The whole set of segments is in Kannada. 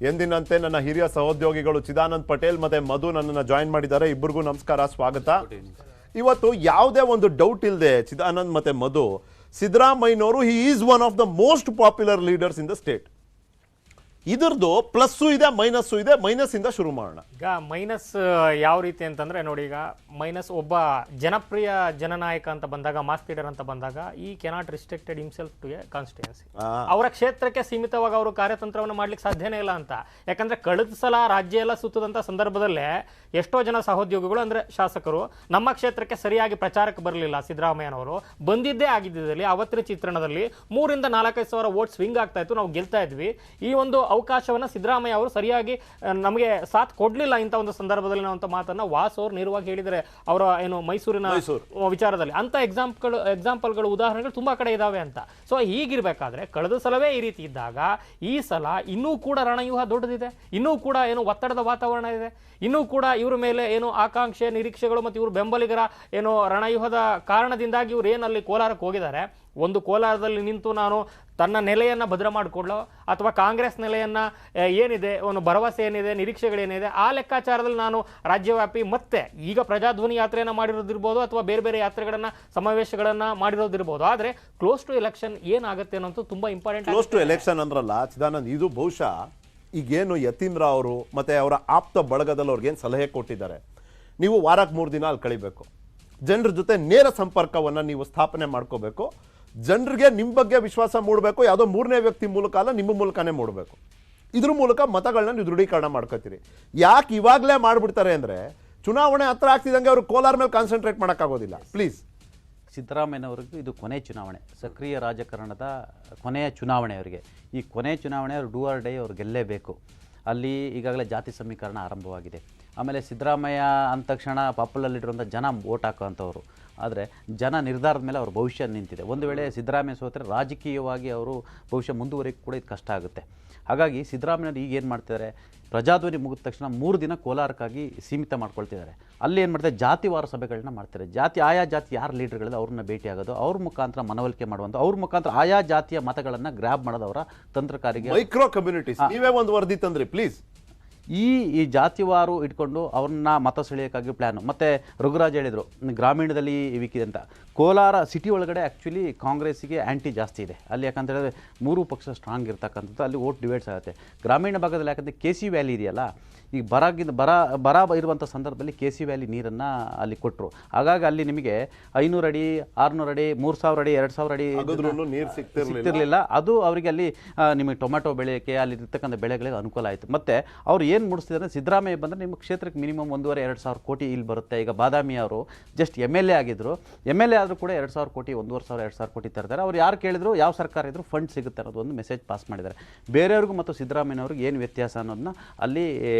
ಎಂದಿನಂತೆ ನನ್ನ ಹಿರಿಯ ಸಹೋದ್ಯೋಗಿಗಳು ಚಿದಾನಂದ್ ಪಟೇಲ್ ಮತ್ತೆ ಮಧು ನನ್ನನ್ನು ಜಾಯಿನ್ ಮಾಡಿದ್ದಾರೆ. ಇಬ್ಬರಿಗೂ ನಮಸ್ಕಾರ, ಸ್ವಾಗತ. ಇವತ್ತು ಯಾವುದೇ ಒಂದು ಡೌಟ್ ಇಲ್ಲದೆ ಚಿದಾನಂದ್ ಮತ್ತೆ ಮಧು, ಸಿದ್ದರಾಮಯ್ಯನವರು he is one of the most popular leaders in the state. ಇದರದು ಪ್ಲಸ್ಸು ಇದೆ, ಮೈನಸ್ಸು ಇದೆ. ಮೈನಸ್ ಇಂದ ಶುರು ಮಾಡೋಣ. ಈಗ ಮೈನಸ್ ಯಾವ ರೀತಿ ಅಂತಂದ್ರೆ ನೋಡಿ, ಈಗ ಮೈನಸ್ ಒಬ್ಬ ಜನಪ್ರಿಯ ಜನನಾಯಕ ಅಂತ ಬಂದಾಗ, ಮಾಸ್ ಲೀಡರ್ ಅಂತ ಬಂದಾಗ, he cannot restricted himself to a constituency. ಅವರ ಕ್ಷೇತ್ರಕ್ಕೆ ಸೀಮಿತವಾಗಿ ಅವರು ಕಾರ್ಯತಂತ್ರವನ್ನು ಮಾಡ್ಲಿಕ್ಕೆ ಸಾಧ್ಯನೇ ಇಲ್ಲ ಅಂತ. ಯಾಕಂದ್ರೆ ಕಳೆದ ಸಲ ರಾಜ್ಯ ಎಲ್ಲ ಸುತ್ತದಂತ ಸಂದರ್ಭದಲ್ಲೇ ಎಷ್ಟೋ ಜನ ಸಹೋದ್ಯೋಗಿಗಳು ಅಂದ್ರೆ ಶಾಸಕರು ನಮ್ಮ ಕ್ಷೇತ್ರಕ್ಕೆ ಸರಿಯಾಗಿ ಪ್ರಚಾರಕ್ಕೆ ಬರಲಿಲ್ಲ. ಸಿದ್ದರಾಮಯ್ಯನವರು ಬಂದಿದ್ದೇ ಆಗಿದ್ದಲ್ಲಿ ಅವತ್ತಿನ ಚಿತ್ರಣದಲ್ಲಿ 3,000-4,500 ಸಾವಿರ ವೋಟ್ ಸ್ವಿಂಗ್ ಆಗ್ತಾ ಇತ್ತು, ನಾವು ಗೆಲ್ತಾ ಇದ್ವಿ. ಈ ಒಂದು ಅವಕಾಶವನ್ನ ಸಿದ್ದರಾಮಯ್ಯ ಅವರು ಸರಿಯಾಗಿ ನಮಗೆ ಸಾಥ್ ಕೊಡ್ಲಿಲ್ಲ ಇಂಥ ಒಂದು ಸಂದರ್ಭದಲ್ಲಿ ಅಂತ ಮಾತನ್ನ ವಾಸ್ ಅವರು ನೇರವಾಗಿ ಹೇಳಿದರೆ ಅವರ ಏನು ಮೈಸೂರಿನ ವಿಚಾರದಲ್ಲಿ. ಅಂತ ಎಕ್ಸಾಂಪಲ್ಗಳು ಉದಾಹರಣೆಗಳು ತುಂಬಾ ಕಡೆ ಇದಾವೆ ಅಂತ. ಸೊ ಹೀಗಿರ್ಬೇಕಾದ್ರೆ ಕಳೆದ ಸಲವೇ ಈ ರೀತಿ ಇದ್ದಾಗ ಈ ಸಲ ಇನ್ನೂ ಕೂಡ ರಣವ್ಯೂಹ ದೊಡ್ಡದಿದೆ, ಇನ್ನೂ ಕೂಡ ಏನು ಒತ್ತಡದ ವಾತಾವರಣ ಇದೆ, ಇನ್ನೂ ಕೂಡ ಇವ್ರ ಮೇಲೆ ಏನು ಆಕಾಂಕ್ಷೆ ನಿರೀಕ್ಷೆಗಳು ಮತ್ತು ಇವರು ಬೆಂಬಲಿಗರ ಏನು ರಣವ್ಯೂಹದ ಕಾರಣದಿಂದಾಗಿ ಇವ್ರು ಏನಲ್ಲಿ ಕೋಲಾರಕ್ಕೆ ಹೋಗಿದ್ದಾರೆ. ಒಂದು ಕೋಲಾರದಲ್ಲಿ ನಿಂತು ನಾನು ತನ್ನ ನೆಲೆಯನ್ನು ಭದ್ರ ಮಾಡಿಕೊಡ್ಲೋ ಅಥವಾ ಕಾಂಗ್ರೆಸ್ ನೆಲೆಯನ್ನ ಏನಿದೆ, ಒಂದು ಭರವಸೆ ಏನಿದೆ, ನಿರೀಕ್ಷೆಗಳೇನಿದೆ, ಆ ಲೆಕ್ಕಾಚಾರದಲ್ಲಿ ನಾನು ರಾಜ್ಯವ್ಯಾಪಿ ಮತ್ತೆ ಈಗ ಪ್ರಜಾಧ್ವನಿ ಯಾತ್ರೆಯನ್ನು ಮಾಡಿರೋದಿರ್ಬೋದು ಅಥವಾ ಬೇರೆ ಬೇರೆ ಯಾತ್ರೆಗಳನ್ನ ಸಮಾವೇಶಗಳನ್ನ ಮಾಡಿರೋದಿರ್ಬೋದು. ಆದರೆ ಕ್ಲೋಸ್ ಟು ಎಲೆಕ್ಷನ್ ಏನಾಗುತ್ತೆ ಅನ್ನೋದು ತುಂಬಾ ಇಂಪಾರ್ಟೆಂಟ್. ಕ್ಲೋಸ್ ಟು ಎಲೆಕ್ಷನ್ ಅಂದ್ರಲ್ಲ ಚಿದಾನಂದ್, ಇದು ಬಹುಶಃ ಈಗೇನು ಯತೀಂದ್ರ ಅವರು ಮತ್ತೆ ಅವರ ಆಪ್ತ ಬಳಗದಲ್ಲಿ ಅವ್ರಿಗೇನು ಸಲಹೆ ಕೊಟ್ಟಿದ್ದಾರೆ, ನೀವು ವಾರಕ್ಕೆ 3 ದಿನ ಅಲ್ಲಿ ಕಳಿಬೇಕು, ಜನರ ಜೊತೆ ನೇರ ಸಂಪರ್ಕವನ್ನು ನೀವು ಸ್ಥಾಪನೆ ಮಾಡ್ಕೋಬೇಕು, ಜನರಿಗೆ ನಿಮ್ಮ ಬಗ್ಗೆ ವಿಶ್ವಾಸ ಮೂಡಬೇಕು, ಯಾವುದೋ 3ನೇ ವ್ಯಕ್ತಿ ಮೂಲಕ ಅಲ್ಲ, ನಿಮ್ಮ ಮೂಲಕನೇ ಮೂಡಬೇಕು. ಇದ್ರ ಮೂಲಕ ಮತಗಳನ್ನ ನೀವು ದೃಢೀಕರಣ ಮಾಡ್ಕೋತೀರಿ. ಯಾಕೆ ಇವಾಗಲೇ ಮಾಡಿಬಿಡ್ತಾರೆ ಅಂದರೆ, ಚುನಾವಣೆ ಹತ್ರ ಆಗ್ತಿದ್ದಂಗೆ ಅವರು ಕೋಲಾರ ಮೇಲೆ ಕಾನ್ಸಂಟ್ರೇಟ್ ಮಾಡೋಕ್ಕಾಗೋದಿಲ್ಲ. ಪ್ಲೀಸ್, ಸಿದ್ದರಾಮಯ್ಯನವ್ರಿಗೂ ಇದು ಕೊನೆ ಚುನಾವಣೆ, ಸಕ್ರಿಯ ರಾಜಕಾರಣದ ಕೊನೆಯ ಚುನಾವಣೆ ಅವರಿಗೆ. ಈ ಕೊನೆಯ ಚುನಾವಣೆ ಅವರು ಡೂ ಆರ್ ಡೈ ಅವ್ರು ಗೆಲ್ಲೇಬೇಕು. ಅಲ್ಲಿ ಈಗಾಗಲೇ ಜಾತಿ ಸಮೀಕರಣ ಆರಂಭವಾಗಿದೆ. ಆಮೇಲೆ ಸಿದ್ದರಾಮಯ್ಯ ಅಂದ ತಕ್ಷಣ ಪಾಪ್ಯುಲರ್ ಲೀಡರ್ ಅಂತ ಜನ ವೋಟ್ ಹಾಕೋವಂಥವ್ರು. ಆದರೆ ಜನ ನಿರ್ಧಾರದ ಮೇಲೆ ಅವ್ರ ಭವಿಷ್ಯ ನಿಂತಿದೆ. ಒಂದು ವೇಳೆ ಸಿದ್ದರಾಮಯ್ಯ ಸೋತರೆ ರಾಜಕೀಯವಾಗಿ ಅವರು ಭವಿಷ್ಯ ಮುಂದುವರಿಕೆ ಕೂಡ ಇದು ಕಷ್ಟ ಆಗುತ್ತೆ. ಹಾಗಾಗಿ ಸಿದ್ದರಾಮಯ್ಯವ್ರು ಈಗ ಏನು ಮಾಡ್ತಿದ್ದಾರೆ, ಪ್ರಜಾಧ್ವನಿ ಮುಗಿದ ತಕ್ಷಣ 3 ದಿನ ಕೋಲಾರಕ್ಕಾಗಿ ಸೀಮಿತ ಮಾಡ್ಕೊಳ್ತಿದ್ದಾರೆ. ಅಲ್ಲಿ ಏನು ಮಾಡ್ತಾರೆ, ಜಾತಿವಾರ ಸಭೆಗಳನ್ನ ಮಾಡ್ತಾರೆ. ಆಯಾ ಜಾತಿ ಯಾರು ಲೀಡರ್ಗಳಿದೆ ಅವ್ರನ್ನ ಭೇಟಿ ಆಗೋದು, ಅವ್ರ ಮುಖಾಂತರ ಮನವೊಲಿಕೆ ಮಾಡುವಂಥ, ಅವ್ರ ಮುಖಾಂತರ ಆಯಾ ಜಾತಿಯ ಮತಗಳನ್ನು ಗ್ರ್ಯಾಬ್ ಮಾಡೋದು ಅವರ ತಂತ್ರಕಾರಿಗೆ. ಮೈಕ್ರೋ ಕಮ್ಯುನಿಟೀಸ್ ನೀವೇ ಒಂದು ವರದಿ ತಂದ್ರಿ ಪ್ಲೀಸ್. ಈ ಜಾತಿವಾರು ಇಟ್ಕೊಂಡು ಅವ್ರನ್ನ ಮತ ಸೆಳೆಯೋಕ್ಕಾಗಿ ಪ್ಲ್ಯಾನು. ಮತ್ತು ರಘುರಾಜ್ ಹೇಳಿದರು ಗ್ರಾಮೀಣದಲ್ಲಿ ವೀಕಿದೆ ಅಂತ. ಕೋಲಾರ ಸಿಟಿ ಒಳಗಡೆ ಆ್ಯಕ್ಚುಲಿ ಕಾಂಗ್ರೆಸ್ಸಿಗೆ ಆ್ಯಂಟಿ ಜಾಸ್ತಿ ಇದೆ ಅಲ್ಲಿ. ಯಾಕಂತ ಹೇಳಿದ್ರೆ 3 ಪಕ್ಷ ಸ್ಟ್ರಾಂಗ್ ಇರ್ತಕ್ಕಂಥದ್ದು, ಅಲ್ಲಿ ವೋಟ್ ಡಿವೈಡ್ಸ್ ಆಗುತ್ತೆ. ಗ್ರಾಮೀಣ ಭಾಗದಲ್ಲಿ ಯಾಕಂದರೆ KC ವ್ಯಾಲಿ ಇದೆಯಲ್ಲ, ಈಗ ಬರ ಇರುವಂಥ ಸಂದರ್ಭದಲ್ಲಿ KC ವ್ಯಾಲಿ ನೀರನ್ನು ಅಲ್ಲಿ ಕೊಟ್ಟರು. ಹಾಗಾಗಿ ಅಲ್ಲಿ ನಿಮಗೆ 500 ಅಡಿ 600 ಅಡಿ 3000 ಅಡಿ 2000 ಅಡಿ ನೀರು ಸಿಗ್ತಿರಲಿಲ್ಲ. ಅದು ಅವರಿಗೆ ಅಲ್ಲಿ ನಿಮಗೆ ಟೊಮೆಟೊ ಬೆಳೆಯೋಕ್ಕೆ ಅಲ್ಲಿ ಇರ್ತಕ್ಕಂಥ ಬೆಳೆಗಳಿಗೆ ಅನುಕೂಲ ಆಯಿತು. ಮತ್ತು ಅವ್ರು ಏನು ಮೂಡಿಸ್ತಿದ್ದಾರೆ, ಸಿದ್ದರಾಮಯ್ಯ ಬಂದರೆ ನಿಮ್ಮ ಕ್ಷೇತ್ರಕ್ಕೆ ಮಿನಿಮಮ್ 1,500-2,000 ಕೋಟಿ ಇಲ್ಲಿ ಬರುತ್ತೆ. ಈಗ ಬಾದಾಮಿ ಅವರು ಜಸ್ಟ್ MLA ಆಗಿದ್ದರು, MLA ಆದರೂ ಕೂಡ 2,000 ಕೋಟಿ 1,500-2,000 ಕೋಟಿ ತರ್ತಾರೆ. ಅವ್ರು ಯಾರು ಕೇಳಿದ್ರು ಯಾವ ಸರ್ಕಾರ ಇದ್ರು ಫಂಡ್ ಸಿಗುತ್ತೆ ಅನ್ನೋದು ಒಂದು ಮೆಸೇಜ್ ಪಾಸ್ ಮಾಡಿದ್ದಾರೆ. ಬೇರೆಯವ್ರಿಗೂ ಮತ್ತು ಸಿದ್ದರಾಮಯ್ಯವ್ರಿಗೆ ಏನು ವ್ಯತ್ಯಾಸ ಅನ್ನೋದನ್ನ ಅಲ್ಲಿ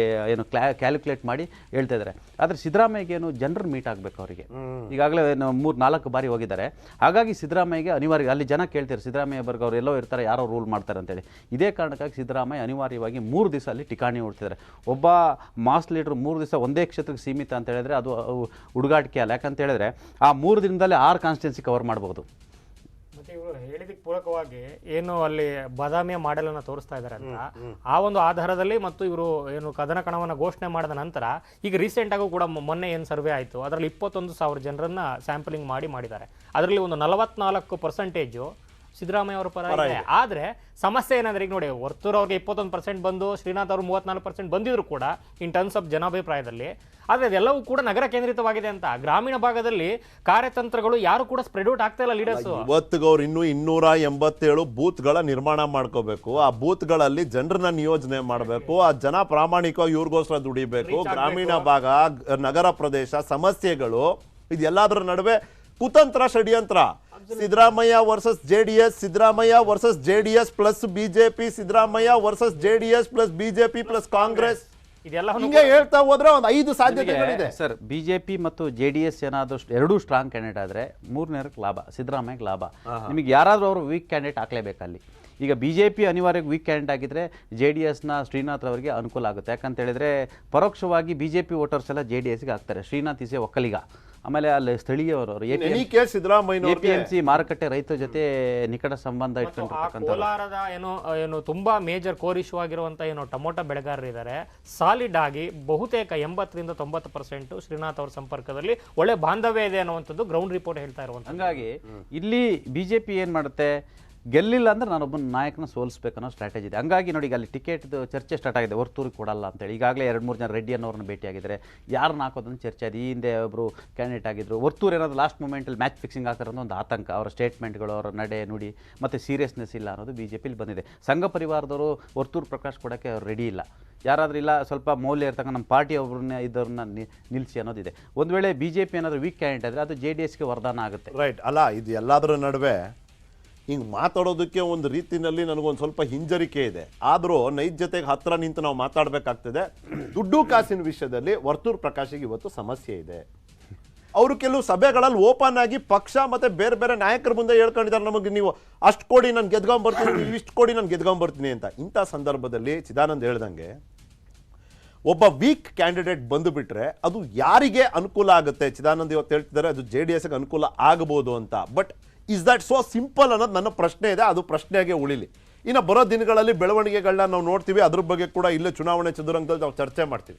ಏನು ಕ್ಯಾಲ್ಕುಲೇಟ್ ಮಾಡಿ ಹೇಳ್ತಾ ಇದ್ದಾರೆ. ಆದರೆ ಸಿದ್ದರಾಮಯ್ಯಗೆ ಏನು ಜನರು ಮೀಟ್ ಆಗಬೇಕು. ಅವರಿಗೆ ಈಗಾಗಲೇ 3-4 ಬಾರಿ ಹೋಗಿದ್ದಾರೆ. ಹಾಗಾಗಿ ಸಿದ್ದರಾಮಯ್ಯಗೆ ಅನಿವಾರ್ಯ, ಅಲ್ಲಿ ಜನ ಕೇಳ್ತಾರೆ ಸಿದ್ದರಾಮಯ್ಯ ಬರ್ಗ ಅವ್ರು ಎಲ್ಲೋ ಇರ್ತಾರೆ, ಯಾರೋ ರೂಲ್ ಮಾಡ್ತಾರೆ ಅಂತೇಳಿ. ಇದೇ ಕಾರಣಕ್ಕಾಗಿ ಸಿದ್ದರಾಮಯ್ಯ ಅನಿವಾರ್ಯವಾಗಿ 3 ದಿವಸ ಅಲ್ಲಿ ಠಿಕಾಣಿ ಹೊಡ್ತಿದ್ದಾರೆ. ಒಬ್ಬ ಮಾಸ್ ಲೀಡರ್ 3 ದಿವಸ ಒಂದೇ ಕ್ಷೇತ್ರಕ್ಕೆ ಸೀಮಿತ ಅಂತ ಹೇಳಿದ್ರೆ ಅದು ಹುಡುಗಾಟಿಕೆ ಅಲ್ಲ. ಯಾಕಂತ ಹೇಳಿದ್ರೆ ಆ 3 ದಿನದಲ್ಲಿ 6 ಕಾನ್ಸ್ಟಿಟ್ಯೂನ್ಸಿ ಕವರ್ ಮಾಡಬಹುದು. ಮತ್ತೆ ಇವರು ಹೇಳಿದಕ್ಕೆ ಪೂರಕವಾಗಿ ಏನು ಅಲ್ಲಿ ಬಾದಾಮಿಯ ಮಾಡೆಲ್ ಅನ್ನ ತೋರಿಸ್ತಾ ಇದ್ದಾರೆ ಅಂತ, ಆ ಒಂದು ಆಧಾರದಲ್ಲಿ ಮತ್ತು ಇವರು ಏನು ಕದನ ಕಣವನ್ನ ಘೋಷಣೆ ಮಾಡಿದ ನಂತರ ಈಗ ರೀಸೆಂಟ್ ಆಗೂ ಕೂಡ ಮೊನ್ನೆ ಏನು ಸರ್ವೆ ಆಯಿತು, ಅದರಲ್ಲಿ 21,000 ಜನರನ್ನ ಸ್ಯಾಂಪಲಿಂಗ್ ಮಾಡಿದ್ದಾರೆ. ಅದರಲ್ಲಿ ಒಂದು 44% ಸಿದ್ದರಾಮಯ್ಯ ಅವರ ಪರ ಇದೆ. ಆದ್ರೆ ಸಮಸ್ಯೆ ಏನಂದ್ರೆ, ಈಗ ನೋಡಿ ವರ್ತೂರ್ ಅವ್ರಿಗೆ 21% ಬಂದು, ಶ್ರೀನಾಥ್ ಅವರು 34% ಬಂದಿದ್ರು ಕೂಡ ಇನ್ ಟರ್ಮ್ಸ್ ಆಫ್ ಜನಾಭಿಪ್ರಾಯದಲ್ಲಿ. ಆದ್ರೆ ಅದೆಲ್ಲವೂ ಕೂಡ ನಗರ ಕೇಂದ್ರಿತವಾಗಿದೆ ಅಂತ. ಗ್ರಾಮೀಣ ಭಾಗದಲ್ಲಿ ಕಾರ್ಯತಂತ್ರಗಳು ಯಾರು ಕೂಡ ಸ್ಪ್ರೆಡ್ ಔಟ್ ಆಗ್ತಾ ಇಲ್ಲ ಲೀಡರ್ಸ್. ಇವತ್ತಿಗೆ ಅವ್ರು ಇನ್ನೂ 287 ಬೂತ್ಗಳ ನಿರ್ಮಾಣ ಮಾಡ್ಕೋಬೇಕು. ಆ ಬೂತ್ಗಳಲ್ಲಿ ಜನರನ್ನ ನಿಯೋಜನೆ ಮಾಡಬೇಕು. ಆ ಜನ ಪ್ರಾಮಾಣಿಕವಾಗಿ ಇವ್ರಿಗೋಸ್ಕರ ದುಡಿಬೇಕು. ಗ್ರಾಮೀಣ ಭಾಗ, ನಗರ ಪ್ರದೇಶ ಸಮಸ್ಯೆಗಳು ಇದೆಲ್ಲದರ ನಡುವೆ ಕುತಂತ್ರ ಷಡ್ಯಂತ್ರ. Siddaramaiah versus JDS, Siddaramaiah versus JDS plus BJP, Siddaramaiah versus JDS plus BJP plus Congress. ಹಿಂಗೆ ಹೇಳ್ತಾ ಹೋದ್ರೆ ಒಂದು 5 ಸಾಧ್ಯತೆಗಳಿದೆ ಸರ್. BJP ಮತ್ತು JDS ಏನಾದರೂ ಎರಡೂ ಸ್ಟ್ರಾಂಗ್ ಕ್ಯಾಂಡಿಡೇಟ್ ಆದರೆ 3ನೇರಕ್ಕೆ ಲಾಭ, ಸಿದ್ದರಾಮಯ್ಯಗೆ ಲಾಭ. ನಿಮಗೆ ಯಾರಾದರೂ ಅವರು ವೀಕ್ ಕ್ಯಾಂಡಿಡೇಟ್ ಹಾಕ್ಲೇಬೇಕಲ್ಲಿ. ಈಗ BJP ಅನಿವಾರ್ಯವಾಗಿ ವೀಕ್ ಕ್ಯಾಂಡಿಡೇಟ್ ಆಗಿದ್ದರೆ JDSನ ಶ್ರೀನಾಥ್ ಅವರಿಗೆ ಅನುಕೂಲ ಆಗುತ್ತೆ. ಯಾಕಂತ ಹೇಳಿದ್ರೆ ಪರೋಕ್ಷವಾಗಿ BJP ವೋಟರ್ಸ್ ಎಲ್ಲ JDSಗೆ ಹಾಕ್ತಾರೆ. ಶ್ರೀನಾಥ್ ಈಸ್ ಎ ಒಕ್ಕಲಿಗ, ಆಮೇಲೆ ಅಲ್ಲಿ ಸ್ಥಳೀಯವರು ಎನಿ ಕೇಸ್ ಸಿದ್ದರಾಮಯ್ಯ APMC ಮಾರುಕಟ್ಟೆ ರೈತರ ಜೊತೆ ನಿಕಟ ಸಂಬಂಧ ಆ ಇಟ್ಕೊಂಡಿರ್ತಕ್ಕಂಥ ಕೋಲಾರದ ಏನು ತುಂಬಾ ಮೇಜರ್ ಕೋರ್ ಇಶ್ಯೂ ಆಗಿರುವಂತ ಏನು ಟೊಮೊಟೊ ಬೆಳೆಗಾರರು ಇದ್ದಾರೆ, ಸಾಲಿಡ್ ಆಗಿ ಬಹುತೇಕ 80% 90% ಶ್ರೀನಾಥ್ ಅವ್ರ ಸಂಪರ್ಕದಲ್ಲಿ ಒಳ್ಳೆ ಬಾಂಧವ್ಯ ಇದೆ ಅನ್ನುವಂಥದ್ದು ಗ್ರೌಂಡ್ ರಿಪೋರ್ಟ್ ಹೇಳ್ತಾ ಇರುವಂತ. ಹಂಗಾಗಿ ಇಲ್ಲಿ ಬಿಜೆಪಿ ಏನ್ ಮಾಡುತ್ತೆ, ಗೆಲ್ಲಿಲ್ಲ ಅಂದ್ರೆ ನಾನೊಬ್ಬನ ನಾಯಕನ ಸೋಲಿಸ್ಬೇಕನ್ನೋ ಸ್ಟ್ರಾಟಜಿ ಇದೆ. ಹಂಗಾಗಿ ನೋಡಿ ಈಗ ಅಲ್ಲಿ ಟಿಕೆಟ್ ಚರ್ಚೆ ಸ್ಟಾರ್ಟ್ ಆಗಿದೆ, ಹೊರ್ತೂರಿಗೆ ಕೊಡಲ್ಲ ಅಂತೇಳಿ. ಈಗಾಗಲೇ 2-3 ಜನ ರೆಡ್ಡಿ ಅನ್ನೋರನ್ನ ಭೇಟಿಯಾಗಿದ್ದಾರೆ, ಯಾರನ್ನ ಹಾಕೋದನ್ನು ಚರ್ಚೆ ಆಗಿದೆ. ಈ ಹಿಂದೆ ಒಬ್ಬರು ಕ್ಯಾಂಡಿಡೇಟ್ ಆಗಿದ್ರು, ಹೊರ್ತೂರು ಏನಾದ್ರು ಲಾಸ್ಟ್ ಮೂಮೆಂಟಲ್ಲಿ ಮ್ಯಾಚ್ ಫಿಕ್ಸಿಂಗ್ ಹಾಕೋದು ಒಂದು ಆತಂಕ. ಅವರ ಸ್ಟೇಟ್ಮೆಂಟ್ಗಳು, ಅವರ ನಡೆ ನುಡಿ ಮತ್ತು ಸೀರಿಯಸ್ನೆಸ್ ಇಲ್ಲ ಅನ್ನೋದು ಬಿಜೆಪಿಲಿ ಬಂದಿದೆ. ಸಂಘ ಪರಿವಾರದವರು ಹೊರ್ತೂರು ಪ್ರಕಾಶ್ ಕೊಡೋಕ್ಕೆ ಅವ್ರು ರೆಡಿ ಇಲ್ಲ. ಯಾರಾದ್ರೂ ಇಲ್ಲ ಸ್ವಲ್ಪ ಮೌಲ್ಯ ಇರ್ತಕ್ಕಂಥ ನಮ್ಮ ಪಾರ್ಟಿ ಒಬ್ಬರನ್ನ ಇದ್ದವ್ರನ್ನ ನಿಲ್ಲಿಸಿ ಅನ್ನೋದಿದೆ. ಒಂದು ವೇಳೆ ಬಿಜೆಪಿ ಏನಾದರೂ ವೀಕ್ ಕ್ಯಾಂಡಿಡೇಟ್ ಆದರೆ ಅದು JDSಗೆ ವರದಾನ ಆಗುತ್ತೆ. ರೈಟ್ ಅಲ್ಲ, ಇದು ಎಲ್ಲದರ ನಡುವೆ ಹಿಂಗೆ ಮಾತಾಡೋದಕ್ಕೆ ಒಂದು ರೀತಿಯಲ್ಲಿ ನನಗೊಂದು ಸ್ವಲ್ಪ ಹಿಂಜರಿಕೆ ಇದೆ. ಆದರೂ ನೈಜತೆಗೆ ಹತ್ರ ನಿಂತು ನಾವು ಮಾತಾಡಬೇಕಾಗ್ತದೆ. ದುಡ್ಡು ಕಾಸಿನ ವಿಷಯದಲ್ಲಿ ವರ್ತೂರ್ ಪ್ರಕಾಶಿಗೆ ಇವತ್ತು ಸಮಸ್ಯೆ ಇದೆ. ಅವರು ಕೆಲವು ಸಭೆಗಳಲ್ಲಿ ಓಪನ್ ಆಗಿ ಪಕ್ಷ ಮತ್ತೆ ಬೇರೆ ಬೇರೆ ನಾಯಕರ ಮುಂದೆ ಹೇಳ್ಕೊಂಡಿದ್ದಾರೆ, ನಮಗೆ ನೀವು ಅಷ್ಟು ಕೊಡಿ ನಾನು ಗೆದ್ಕೊಂಬರ್ತೀನಿ, ನೀವು ಇಷ್ಟು ಕೊಡಿ ನಾನು ಗೆದ್ಕೊಂಬರ್ತೀನಿ ಅಂತ. ಇಂಥ ಸಂದರ್ಭದಲ್ಲಿ ಚಿದಾನಂದ್ ಹೇಳ್ದಂಗೆ ಒಬ್ಬ ವೀಕ್ ಕ್ಯಾಂಡಿಡೇಟ್ ಬಂದು ಬಿಟ್ರೆ ಅದು ಯಾರಿಗೆ ಅನುಕೂಲ ಆಗುತ್ತೆ? ಚಿದಾನಂದ್ ಇವತ್ತು ಹೇಳ್ತಿದ್ದಾರೆ ಅದು JDSಗೆ ಅನುಕೂಲ ಆಗಬಹುದು ಅಂತ. But is that so simple ಅನ್ನೋದು ನನ್ನ ಪ್ರಶ್ನೆ ಇದೆ. ಅದು ಪ್ರಶ್ನೆಯಾಗೆ ಉಳಿಲಿ. ಇನ್ನು ಬರೋ ದಿನಗಳಲ್ಲಿ ಬೆಳವಣಿಗೆಗಳನ್ನ ನಾವು ನೋಡ್ತೀವಿ. ಅದ್ರ ಬಗ್ಗೆ ಕೂಡ ಇಲ್ಲೇ ಚುನಾವಣೆ ಚದುರಂಗದಲ್ಲಿ ನಾವು ಚರ್ಚೆ ಮಾಡ್ತೀವಿ.